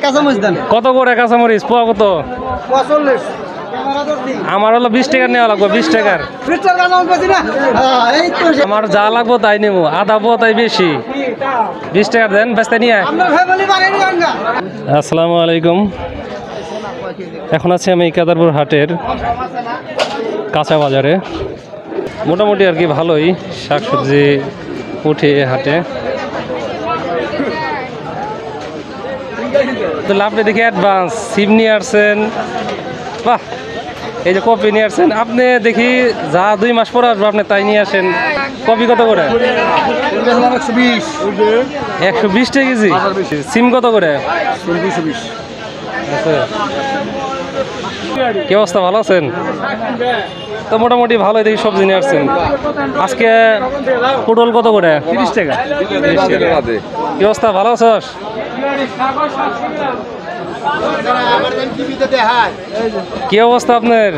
কাঁচামরিচ দেন। কত করে কাঁচামরিচ পোয়া কত? 45। আমার হলো 20 টাকার নেওয়া লাগবে, 20 টাকার। আমার যা লাগবো তাই নেবো, আধা পোয়া তাই বেশি। 20 টাকার দেন, বেচতে নিয়ে। আসসালামু আলাইকুম। এখন আছি আমি কেদারপুর হাটের কাঁচা বাজারে। মোটামুটি আর কি ভালোই শাকসবজি উঠে হাটে। তো আপনি দেখি অ্যাডভান্স সিম নিয়ে আসছেন, বাহ। এই যে কপি নিয়ে আসছেন আপনি, দেখি যা 2 মাস পর আসবো আপনি তাই নিয়ে আসেন। কপি কত করে? 120 টাকা কেজি। সিম কত করে? 220। আচ্ছা, কি অবস্থা, ভালো আছেন? তো মোটামুটি ভালোই দেখি সবজি নিয়ে আসছেন। আজকে পটল কত করে? 30 টাকা। কি অবস্থা, ভালো আছস? কি অবস্থা আপনার?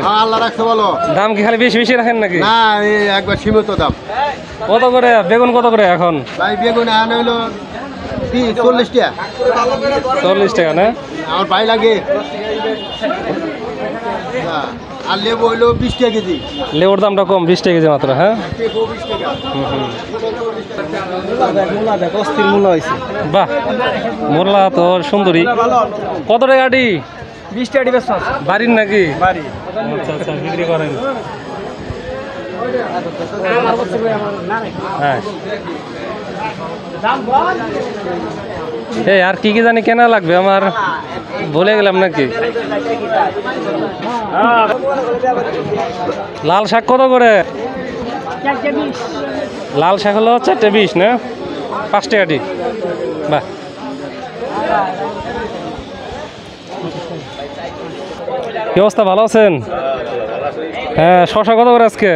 দাম কি খালি বেশি বেশি রাখেন নাকি? না, একবার সীমিত দাম। কত করে বেগুন, কত করে এখন? ভাই বেগুন আনা হলো 40 টাকা। 40 টাকা না? আমার ভাই লাগে। আর লেবু হইলো 20 টাকা কেজি। লেবুর দামটা কম, 20 টাকা কেজি মাত্র। হ্যাঁ, বাহ, মোরলা তো সুন্দরী। কত টাকা গাড়ি? 20 টাকা বেচছ? বাড়ির নাকি? বাড়ি। আচ্ছা আচ্ছা, বিক্রি করেন। হ্যাঁ, এই আর কি কি জানি কেনা লাগবে আমার, বলে গেলাম নাকি। লাল শাক কত করে? লাল শাক হলো 420 না? 5 টাকাটি। বাহ, কি অবস্থা, ভালো আছেন? হ্যাঁ, শশা কত করে আজকে?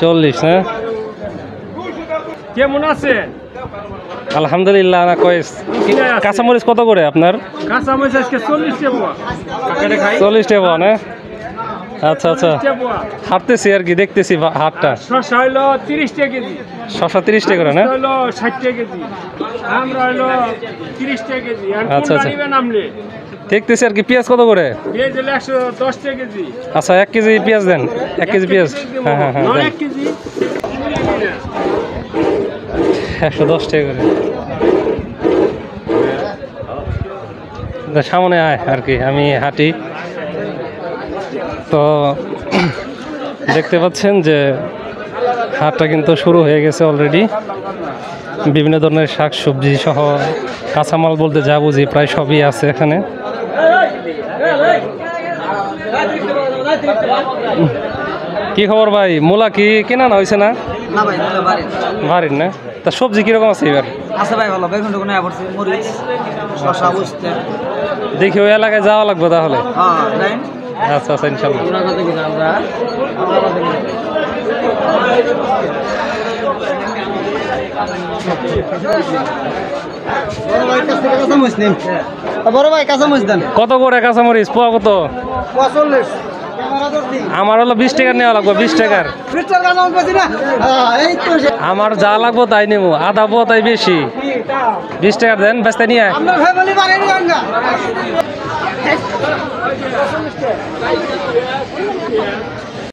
40 না? কেমন আছে? আলহামদুলিল্লাহ না কয়েস। কাঁচামরিচ কত করে আপনার? কাঁচামরিচ আজকে 40 টাকা। 40 টাকা না? আচ্ছা আচ্ছা, হাঁটতেছি আর কি, দেখতেছি হাটটা। শসা হইলো 30 টাকা কেজি। শশা 30 টাকা করে না? হইলো 60 টাকা কেজি। আমরা হইলো 30 টাকা কেজি। আর আচ্ছা, কোনটা আচ্ছা। নিবেন আপনি? দেখতেছি আর কি। পেঁয়াজ কত করে? পেঁয়াজ হলো 110 টাকা কেজি। আচ্ছা, 1 কেজি পেঁয়াজ দেন। 1 কেজি পেঁয়াজ। হ্যাঁ হ্যাঁ হ্যাঁ, 1 কেজি। 110 টাকা করে। সামনে আয় আর কি, আমি হাঁটি তো। দেখতে পাচ্ছেন যে হাটটা কিন্তু শুরু হয়ে গেছে অলরেডি। বিভিন্ন ধরনের শাক সবজি সহ কাঁচামাল বলতে যা বুঝি প্রায় সবই আছে এখানে। কি খবর ভাই, মূলা কি কেনা না হয়েছে না? না ভাই, বাড়ির না? তা সবজি কিরকম আছে এবার? আছে ভাই, ভালো। বেগুন টেগুন পড়ছে, মরিচ, শসা, বুঝতে। দেখি ওই এলাকায় যাওয়া লাগবে তাহলে। হ্যাঁ, রাইন। আচ্ছা আচ্ছা, ইনশাল্লাহ। বড় ভাই কাঁচামরিচ দেন। কত করে কাঁচামরিচ পোয়া কত? 45। আমার হলো 20 টাকার নেওয়া লাগবে, 20 টাকার। আমার যা লাগবো তাই নেবো, আধা পোয়া তাই বেশি। 20 টাকার দেন, বেচতে নিয়ে।